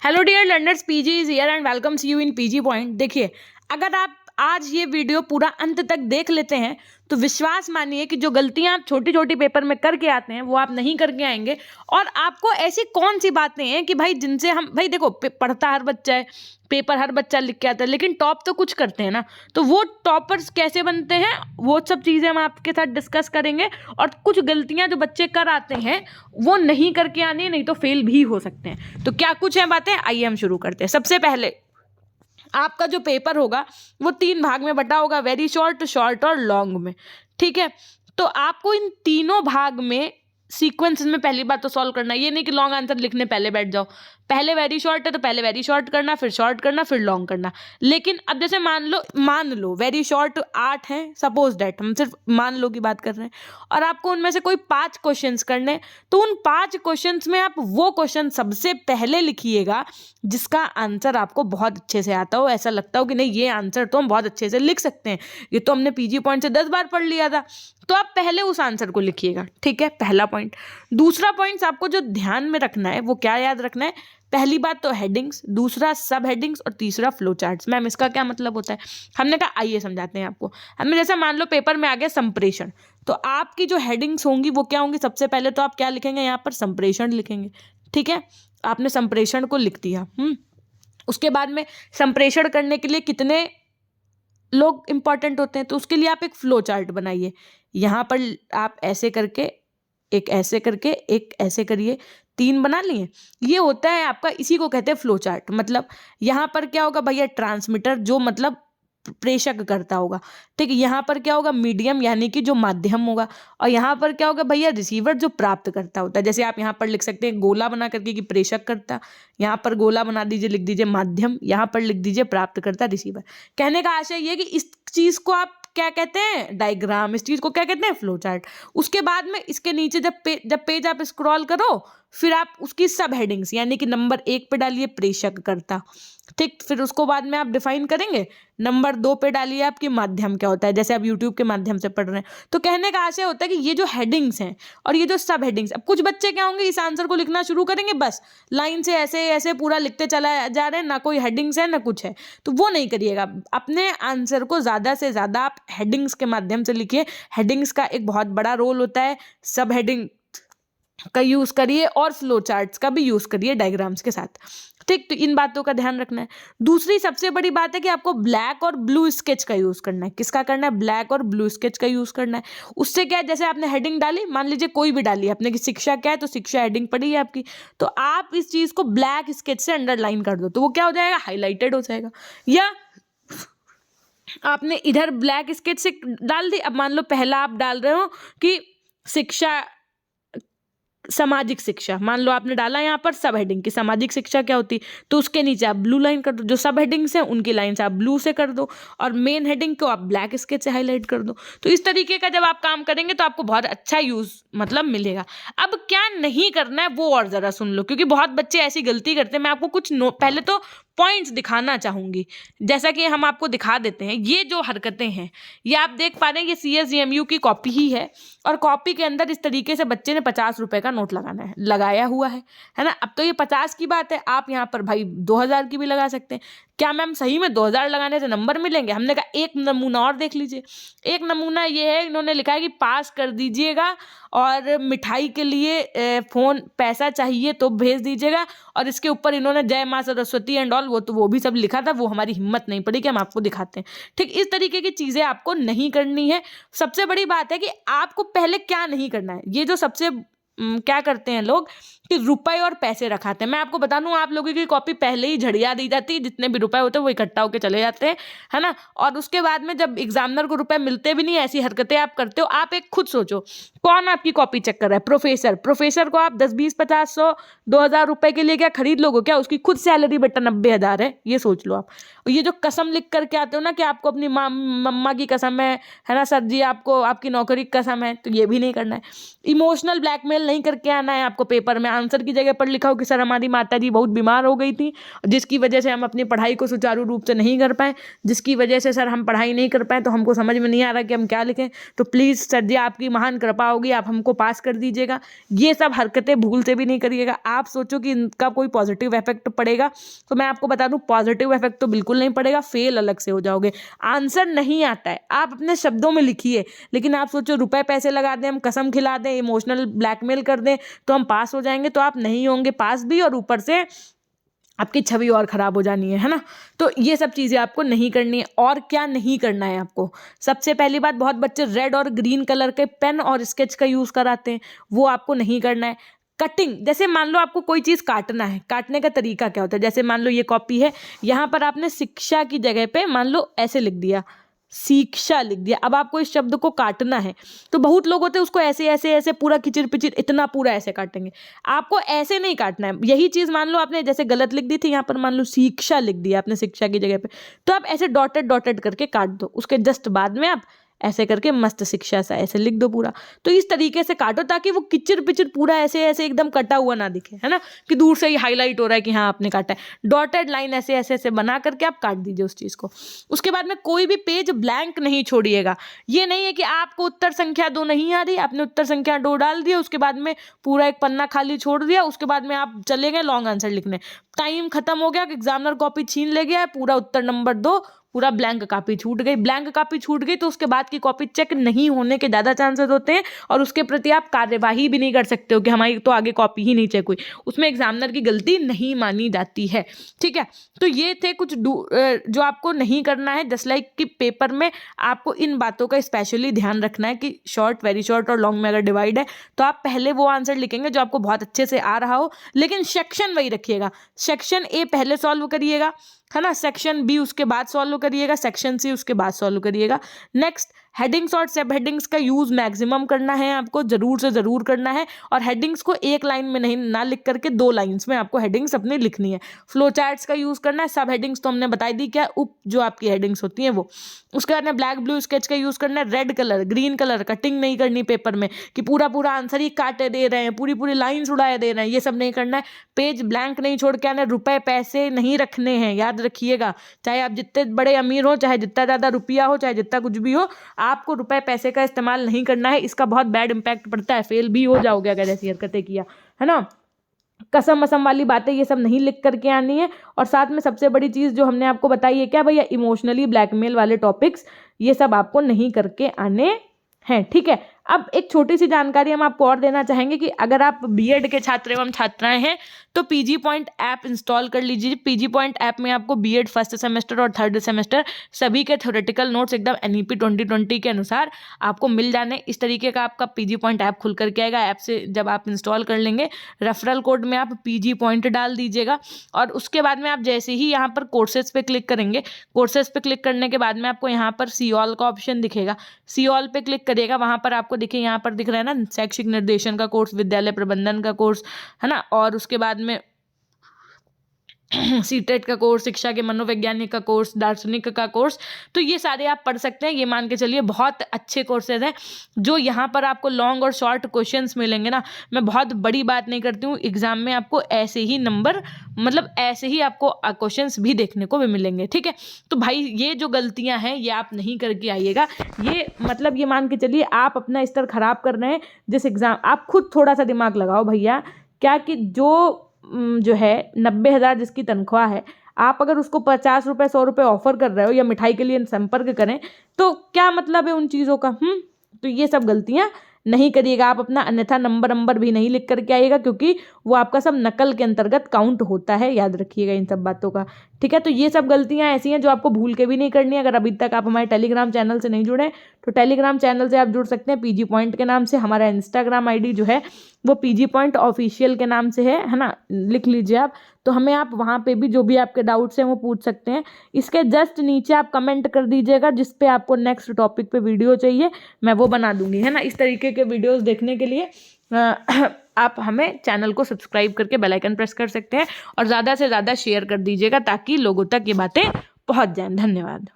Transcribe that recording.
Hello dear learners, PG is here and welcomes you in PG point. देखिए, अगर आप आज ये वीडियो पूरा अंत तक देख लेते हैं तो विश्वास मानिए कि जो गलतियां आप छोटी छोटी पेपर में करके आते हैं वो आप नहीं करके आएंगे। और आपको ऐसी कौन सी बातें हैं कि भाई जिनसे हम भाई देखो, पढ़ता हर बच्चा है, पेपर हर बच्चा लिख के आता है, लेकिन टॉप तो कुछ करते हैं ना। तो वो टॉपर्स कैसे बनते हैं वो सब चीज़ें हम आपके साथ डिस्कस करेंगे। और कुछ गलतियां जो बच्चे कर आते हैं वो नहीं करके आनी है, नहीं तो फेल भी हो सकते हैं। तो क्या कुछ है बातें, आइए हम शुरू करते हैं। सबसे पहले आपका जो पेपर होगा वो 3 भाग में बटा होगा, वेरी शॉर्ट, शॉर्ट और लॉन्ग में। ठीक है, तो आपको इन तीनों भाग में सीक्वेंस में पहली बात तो सॉल्व करना है। ये नहीं कि लॉन्ग आंसर लिखने पहले बैठ जाओ। पहले वेरी शॉर्ट है तो पहले वेरी शॉर्ट करना, फिर शॉर्ट करना, फिर लॉन्ग करना। लेकिन अब जैसे मान लो वेरी शॉर्ट 8 हैं, सपोज दैट, हम सिर्फ मान लो की बात कर रहे हैं, और आपको उनमें से कोई 5 क्वेश्चंस करने, तो उन 5 क्वेश्चंस में आप वो क्वेश्चन सबसे पहले लिखिएगा जिसका आंसर आपको बहुत अच्छे से आता हो, ऐसा लगता हो कि नहीं ये आंसर तो हम बहुत अच्छे से लिख सकते हैं, ये तो हमने पीजी पॉइंट से 10 बार पढ़ लिया था। तो आप पहले उस आंसर को लिखिएगा। ठीक है, पहला पॉइंट। दूसरा पॉइंट आपको जो ध्यान में रखना है वो क्या याद रखना है, पहली बात तो हेडिंग्स, दूसरा सब हेडिंग्स और तीसरा फ्लो चार्ट्स। मैम इसका क्या मतलब होता है? हमने कहा आइए समझाते हैं आपको। हमने जैसा मान लो पेपर में आ गया संप्रेषण, तो आपकी जो हेडिंग्स होंगी वो क्या होंगी, सबसे पहले तो आप क्या लिखेंगे, यहाँ पर संप्रेषण लिखेंगे। ठीक है, आपने संप्रेषण को लिख दिया। उसके बाद में संप्रेषण करने के लिए कितने लोग इंपॉर्टेंट होते हैं, तो उसके लिए आप एक फ्लो चार्ट बनाइए। यहाँ पर आप ऐसे करके, एक ऐसे करके, एक ऐसे करिए, 3 बना लिए। ये होता है आपका, इसी को कहते हैं फ्लो चार्ट। मतलब यहाँ पर क्या होगा भैया, ट्रांसमीटर जो मतलब प्रेषक करता होगा। ठीक है, यहाँ पर क्या होगा, मीडियम यानी कि जो माध्यम होगा, और यहाँ पर क्या होगा भैया, रिसीवर जो प्राप्त करता होता है। जैसे आप यहाँ पर लिख सकते हैं गोला बना करके कि प्रेषक करता, यहाँ पर गोला बना दीजिए, लिख दीजिए माध्यम, यहाँ पर लिख दीजिए प्राप्त करता, रिसीवर। कहने का आशय ये कि इस चीज को आप क्या कहते हैं, डायग्राम। इस चीज को क्या कहते हैं, फ्लो चार्ट। उसके बाद में इसके नीचे जब पेज आप स्क्रॉल करो, फिर आप उसकी सब हेडिंग्स यानी कि नंबर 1 पे डालिए प्रेषक करता। ठीक, फिर उसको बाद में आप डिफाइन करेंगे। नंबर 2 पे डालिए आपकी माध्यम क्या होता है, जैसे आप यूट्यूब के माध्यम से पढ़ रहे हैं। तो कहने का आशय होता है कि ये जो हेडिंग्स हैं और ये जो सब हेडिंग्स, अब कुछ बच्चे क्या होंगे, इस आंसर को लिखना शुरू करेंगे, बस लाइन से ऐसे ऐसे पूरा लिखते चला जा रहे हैं, ना कोई हेडिंग्स है ना कुछ है। तो वो नहीं करिएगा। अपने आंसर को ज़्यादा से ज़्यादा आप हेडिंग्स के माध्यम से लिखिए। हेडिंग्स का एक बहुत बड़ा रोल होता है, सब हेडिंग का यूज करिए और फ्लो चार्ट्स का भी यूज करिए डायग्राम्स के साथ। ठीक, तो इन बातों का ध्यान रखना है। दूसरी सबसे बड़ी बात है कि आपको ब्लैक और ब्लू स्केच का यूज करना है। किसका करना है, ब्लैक और ब्लू स्केच का यूज करना है। उससे क्या है, जैसे आपने हेडिंग डाली, मान लीजिए कोई भी डाली आपने कि शिक्षा क्या है, तो शिक्षा हेडिंग पड़ी है आपकी, तो आप इस चीज को ब्लैक स्केच से अंडरलाइन कर दो, तो वो क्या हो जाएगा, हाईलाइटेड हो जाएगा। या आपने इधर ब्लैक स्केच से डाल दी, अब मान लो पहला आप डाल रहे हो कि शिक्षा, सामाजिक शिक्षा, मान लो आपने डाला यहाँ पर सब हेडिंग की सामाजिक शिक्षा क्या होती, तो उसके नीचे आप ब्लू लाइन कर दो, जो सब हेडिंग्स हैं उनकी लाइन से आप ब्लू से कर दो, और मेन हेडिंग को आप ब्लैक स्केच से हाईलाइट कर दो। तो इस तरीके का जब आप काम करेंगे तो आपको बहुत अच्छा यूज मतलब मिलेगा। अब क्या नहीं करना है वो और जरा सुन लो, क्योंकि बहुत बच्चे ऐसी गलती करते हैं। मैं आपको कुछ पहले तो पॉइंट्स दिखाना चाहूंगी, जैसा कि हम आपको दिखा देते हैं। ये जो हरकतें हैं ये आप देख पा रहे हैं, ये CSGMU की कॉपी ही है, और कॉपी के अंदर इस तरीके से बच्चे ने 50 रुपए का नोट लगाया हुआ है ना। अब तो ये 50 की बात है, आप यहाँ पर भाई 2000 की भी लगा सकते हैं। क्या मैम सही में 2000 लगाने से नंबर मिलेंगे? हमने कहा एक नमूना और देख लीजिए। एक नमूना ये है, इन्होंने लिखा है कि पास कर दीजिएगा और मिठाई के लिए फोन पैसा चाहिए तो भेज दीजिएगा, और इसके ऊपर इन्होंने जय माँ सरस्वती एंड ऑल, वो भी सब लिखा था। वो हमारी हिम्मत नहीं पड़ी कि हम आपको दिखाते हैं। ठीक, इस तरीके की चीजें आपको नहीं करनी है। सबसे बड़ी बात है कि आपको पहले क्या नहीं करना है। ये जो सबसे क्या करते हैं लोग कि रुपए और पैसे रखाते हैं। मैं आपको बता दूं, आप लोगों की कॉपी पहले ही झड़िया दी जाती है, जितने भी रुपए होते हैं वो इकट्ठा होकर चले जाते हैं, है ना। और उसके बाद में जब एग्जामिनर को रुपए मिलते भी नहीं, ऐसी हरकतें आप करते हो। आप एक खुद सोचो, कौन आपकी कॉपी चेक कर रहा है? प्रोफेसर को आप 10, 20, 50, 100, 2000 रुपए के लिए क्या खरीद लोगे क्या? उसकी खुद सैलरी बेटा 90,000 है, ये सोच लो आप। ये जो कसम लिख करके आते हो ना कि आपको अपनी मम्मा की कसम है ना सर जी, आपको आपकी नौकरी की कसम है, तो ये भी नहीं करना है। इमोशनल ब्लैकमेल नहीं करके आना है आपको पेपर में आंसर की जगह पर लिखा हो कि सर हमारी माता जी बहुत बीमार हो गई थी, जिसकी वजह से हम अपनी पढ़ाई को सुचारू रूप से नहीं कर पाए, जिसकी वजह से सर हम पढ़ाई नहीं कर पाए, तो हमको समझ में नहीं आ रहा कि हम क्या लिखें, तो प्लीज़ सर जी आपकी महान कृपा होगी, आप हमको पास कर दीजिएगा। ये सब हरकतें भूल से भी नहीं करिएगा। आप सोचो कि इनका कोई पॉजिटिव इफेक्ट पड़ेगा, तो मैं आपको बता दूं पॉजिटिव इफेक्ट तो बिल्कुल नहीं पड़ेगा, फेल अलग से हो जाओगे। आंसर नहीं आता है, आप अपने शब्दों में लिखिए, लेकिन आप सोचो रुपए पैसे लगा दें, हम कसम खिला दें, इमोशनल ब्लैकमेल कर दें तो हम पास हो जाएंगे, तो आप नहीं होंगे पास भी, और ऊपर से आपकी छवि और खराब हो जानी है ना। तो ये सब चीज़ें आपको नहीं करनी है। और क्या नहीं करना है आपको, सबसे पहली बात, बहुत बच्चे रेड और ग्रीन कलर के पेन और स्केच का यूज़ कराते हैं, वो आपको नहीं करना है। कटिंग, जैसे मान लो आपको कोई चीज़ काटना है, काटने का तरीका क्या होता है, जैसे मान लो ये कॉपी है, यहाँ पर आपने शिक्षा की जगह पे मान लो ऐसे लिख दिया, शिक्षा लिख दिया। अब आपको इस शब्द को काटना है, तो बहुत लोग होते हैं उसको ऐसे ऐसे ऐसे पूरा किचिर पिचिर इतना पूरा ऐसे काटेंगे, आपको ऐसे नहीं काटना है। यही चीज़ मान लो आपने जैसे गलत लिख दी थी, यहाँ पर मान लो शिक्षा लिख दिया आपने शिक्षा की जगह पे, तो आप ऐसे डॉटेड डॉटेड करके काट दो, उसके जस्ट बाद में आप ऐसे करके मस्त शिक्षा सा ऐसे लिख दो पूरा। तो इस तरीके से काटो ताकि वो किचिर पिचिर पूरा ऐसे ऐसे एकदम कटा हुआ ना दिखे, है ना, कि दूर से ही हाईलाइट हो रहा है कि हाँ आपने काटा है। डॉटेड लाइन ऐसे ऐसे ऐसे बना करके आप काट दीजिए उस चीज़ को। उसके बाद में कोई भी पेज ब्लैंक नहीं छोड़िएगा। ये नहीं है कि आपको उत्तर संख्या 2 नहीं आ रही, आपने उत्तर संख्या 2 डाल दिया, उसके बाद में पूरा एक पन्ना खाली छोड़ दिया, उसके बाद में आप चले गए लॉन्ग आंसर लिखने, टाइम खत्म हो गया, एग्जामिनर कॉपी छीन ले गया, पूरा उत्तर नंबर 2, पूरा ब्लैंक कॉपी छूट गई। ब्लैंक कॉपी छूट गई तो उसके बाद की कॉपी चेक नहीं होने के ज़्यादा चांसेस होते हैं, और उसके प्रति आप कार्यवाही भी नहीं कर सकते हो कि हमारी तो आगे कॉपी ही नहीं चेक हुई, उसमें एग्जामिनर की गलती नहीं मानी जाती है। ठीक है, तो ये थे कुछ जो आपको नहीं करना है। जस्ट लाइक कि पेपर में आपको इन बातों का स्पेशली ध्यान रखना है कि शॉर्ट, वेरी शॉर्ट और लॉन्ग में अगर डिवाइड है तो आप पहले वो आंसर लिखेंगे जो आपको बहुत अच्छे से आ रहा हो, लेकिन सेक्शन वही रखिएगा। सेक्शन ए पहले सॉल्व करिएगा, है ना, सेक्शन बी उसके बाद सॉल्व करिएगा, सेक्शन सी उसके बाद सॉल्व करिएगा। नेक्स्ट, हेडिंग्स और सब हेडिंग्स का यूज मैक्सिमम करना है आपको, जरूर से जरूर करना है, और हेडिंग्स को एक लाइन में नहीं ना लिख करके 2 लाइंस में आपको हेडिंग्स अपनी लिखनी है। फ्लो चार्ट्स का यूज करना है। सब हेडिंग्स तो हमने बताई दी, क्या उप जो आपकी हेडिंग्स होती हैं वो। उसके बाद में ब्लैक ब्लू स्केच का यूज करना है। Red colour, green colour, cutting नहीं करनी पेपर में कि पूरा पूरा आंसर ही काटे दे रहे हैं, पूरी पूरी लाइन्स उड़ाए दे रहे हैं, ये सब नहीं करना है। पेज ब्लैंक नहीं छोड़ के आना। रुपए पैसे नहीं रखने हैं, याद रखिएगा, चाहे आप जितने बड़े अमीर हो, चाहे जितना ज़्यादा रुपया हो, चाहे जितना कुछ भी हो, आपको रुपए पैसे का इस्तेमाल नहीं करना है। इसका बहुत बैड इंपैक्ट पड़ता है, फेल भी हो जाओगे अगर ऐसी हरकतें किया, है ना। कसम वसम वाली बातें ये सब नहीं लिख करके आनी है। और साथ में सबसे बड़ी चीज़ जो हमने आपको बताई है क्या भैया, इमोशनली ब्लैकमेल वाले टॉपिक्स, ये सब आपको नहीं करके आने हैं। ठीक है, अब एक छोटी सी जानकारी हम आपको और देना चाहेंगे कि अगर आप बीएड के छात्र एवं छात्राएं हैं तो पीजी पॉइंट ऐप इंस्टॉल कर लीजिए। पीजी पॉइंट ऐप में आपको बीएड फर्स्ट सेमेस्टर और थर्ड सेमेस्टर सभी के थ्योरेटिकल नोट्स एकदम एनईपी 2020 के अनुसार आपको मिल जाने। इस तरीके का आपका पीजी पॉइंट ऐप खुल करके आएगा। ऐप से जब आप इंस्टॉल कर लेंगे, रेफरल कोड में आप पीजी पॉइंट डाल दीजिएगा, और उसके बाद में आप जैसे ही यहाँ पर कोर्सेज पे क्लिक करेंगे, कोर्सेज पे क्लिक करने के बाद में आपको यहाँ पर सी ऑल का ऑप्शन दिखेगा। सी ऑल पे क्लिक करिएगा, वहाँ पर आपको देखिए यहाँ पर दिख रहा है ना, शैक्षिक निर्देशन का कोर्स, विद्यालय प्रबंधन का कोर्स, है ना, और उसके बाद में सीटेट का कोर्स, शिक्षा के मनोवैज्ञानिक का कोर्स, दार्शनिक का कोर्स। तो ये सारे आप पढ़ सकते हैं। ये मान के चलिए बहुत अच्छे कोर्सेज हैं जो यहाँ पर आपको लॉन्ग और शॉर्ट क्वेश्चंस मिलेंगे ना। मैं बहुत बड़ी बात नहीं करती हूँ, एग्जाम में आपको ऐसे ही नंबर, मतलब ऐसे ही आपको क्वेश्चंस भी देखने को भी मिलेंगे। ठीक है, तो भाई ये जो गलतियाँ हैं ये आप नहीं करके आइएगा। ये मतलब ये मान के चलिए आप अपना स्तर खराब कर रहे हैं। जिस एग्जाम, आप खुद थोड़ा सा दिमाग लगाओ भैया, क्या कि जो है 90,000 जिसकी तनख्वाह है, आप अगर उसको 50 रुपये 100 रुपये ऑफर कर रहे हो या मिठाई के लिए संपर्क करें, तो क्या मतलब है उन चीज़ों का। तो ये सब गलतियाँ नहीं करिएगा आप। अपना अन्यथा नंबर भी नहीं लिख करके आइएगा, क्योंकि वो आपका सब नकल के अंतर्गत काउंट होता है, याद रखिएगा इन सब बातों का। ठीक है, तो ये सब गलतियां ऐसी हैं जो आपको भूल के भी नहीं करनी है। अगर अभी तक आप हमारे टेलीग्राम चैनल से नहीं जुड़े तो टेलीग्राम चैनल से आप जुड़ सकते हैं पीजी पॉइंट के नाम से। हमारा इंस्टाग्राम आईडी जो है वो पीजी पॉइंट ऑफिशियल के नाम से है ना, लिख लीजिए आप। तो हमें आप वहाँ पे भी जो भी आपके डाउट्स हैं वो पूछ सकते हैं। इसके जस्ट नीचे आप कमेंट कर दीजिएगा जिस पे आपको नेक्स्ट टॉपिक पे वीडियो चाहिए, मैं वो बना दूंगी, है ना। इस तरीके के वीडियोस देखने के लिए आप हमें चैनल को सब्सक्राइब करके बेल आइकन प्रेस कर सकते हैं, और ज़्यादा से ज़्यादा शेयर कर दीजिएगा ताकि लोगों तक ये बातें पहुँच जाएं। धन्यवाद।